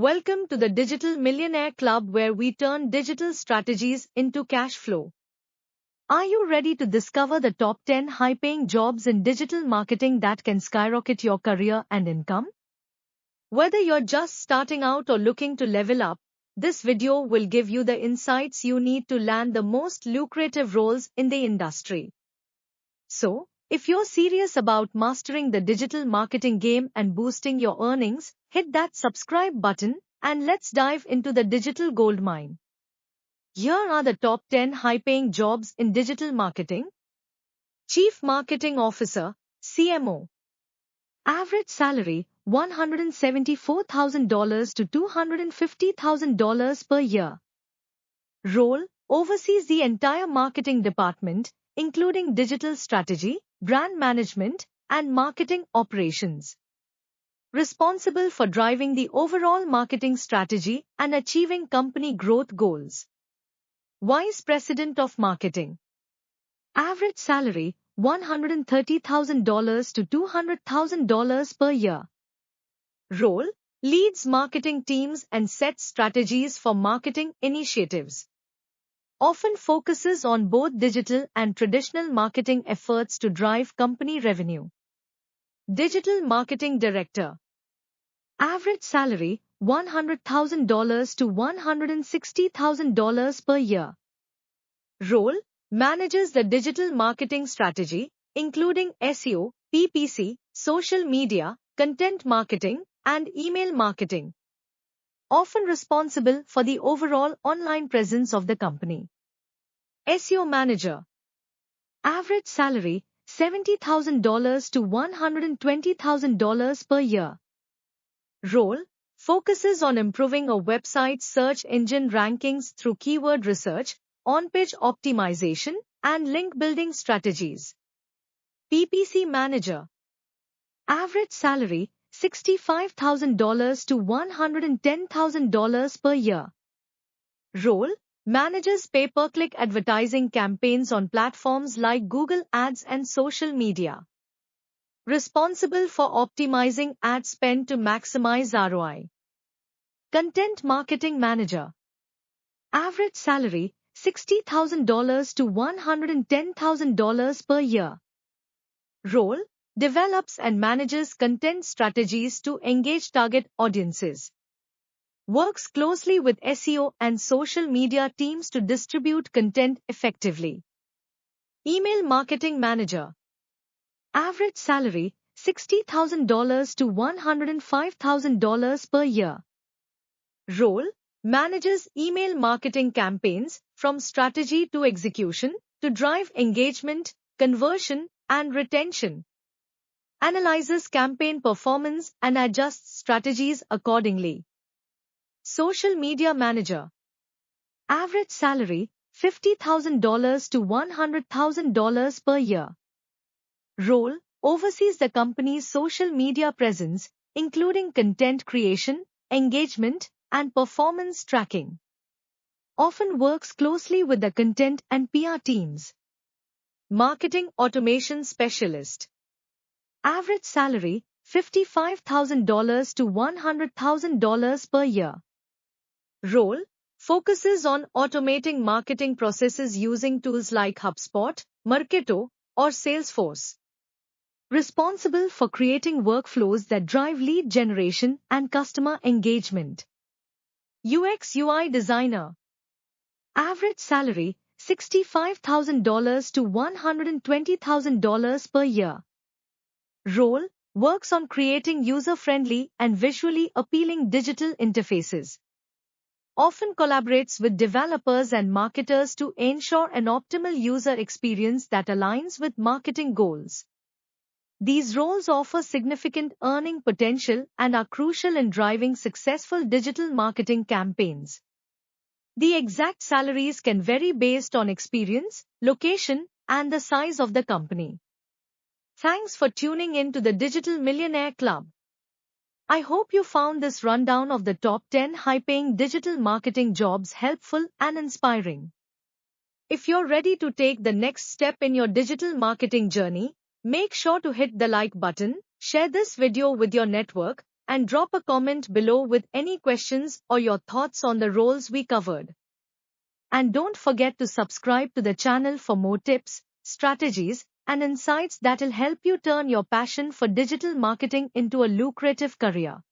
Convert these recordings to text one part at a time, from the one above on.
Welcome to the Digital Millionaire Club, where we turn digital strategies into cash flow. Are you ready to discover the top 10 high-paying jobs in digital marketing that can skyrocket your career and income? Whether you're just starting out or looking to level up, this video will give you the insights you need to land the most lucrative roles in the industry. So, if you're serious about mastering the digital marketing game and boosting your earnings, hit that subscribe button and let's dive into the digital goldmine. Here are the top 10 high-paying jobs in digital marketing. Chief Marketing Officer, CMO. Average salary, $174,000 to $250,000 per year. Role, oversees the entire marketing department, including digital strategy, brand management, and marketing operations. Responsible for driving the overall marketing strategy and achieving company growth goals. Vice President of Marketing. Average salary, $130,000 to $200,000 per year. Role, leads marketing teams and sets strategies for marketing initiatives. Often focuses on both digital and traditional marketing efforts to drive company revenue. Digital Marketing Director. Average salary, $100,000 to $160,000 per year. Role, manages the digital marketing strategy, including SEO, PPC, social media, content marketing, and email marketing. Often responsible for the overall online presence of the company. SEO Manager. Average salary, $70,000 to $120,000 per year. Role, focuses on improving a website's search engine rankings through keyword research, on-page optimization, and link building strategies. PPC Manager. Average salary, $65,000 to $110,000 per year. Role, manages pay-per-click advertising campaigns on platforms like Google Ads and social media. Responsible for optimizing ad spend to maximize ROI. Content Marketing Manager. Average salary, $60,000 to $110,000 per year. Role, develops and manages content strategies to engage target audiences. Works closely with SEO and social media teams to distribute content effectively. Email Marketing Manager. Average salary, $60,000 to $105,000 per year. Role, manages email marketing campaigns from strategy to execution to drive engagement, conversion, and retention. Analyzes campaign performance and adjusts strategies accordingly. Social Media Manager. Average salary, $50,000 to $100,000 per year. Role, oversees the company's social media presence, including content creation, engagement, and performance tracking. Often works closely with the content and PR teams. Marketing Automation Specialist. Average salary, $55,000 to $100,000 per year. Role, focuses on automating marketing processes using tools like HubSpot, Marketo, or Salesforce. Responsible for creating workflows that drive lead generation and customer engagement. UX UI Designer. Average salary, $65,000 to $120,000 per year. Role, works on creating user-friendly and visually appealing digital interfaces. Often collaborates with developers and marketers to ensure an optimal user experience that aligns with marketing goals. These roles offer significant earning potential and are crucial in driving successful digital marketing campaigns. The exact salaries can vary based on experience, location, and the size of the company. Thanks for tuning in to the Digital Millionaire Club. I hope you found this rundown of the top 10 high-paying digital marketing jobs helpful and inspiring. If you're ready to take the next step in your digital marketing journey, make sure to hit the like button, share this video with your network, and drop a comment below with any questions or your thoughts on the roles we covered. And don't forget to subscribe to the channel for more tips, strategies, and insights that'll help you turn your passion for digital marketing into a lucrative career.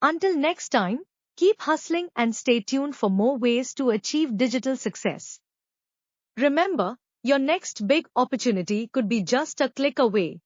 Until next time, keep hustling and stay tuned for more ways to achieve digital success. Remember, your next big opportunity could be just a click away.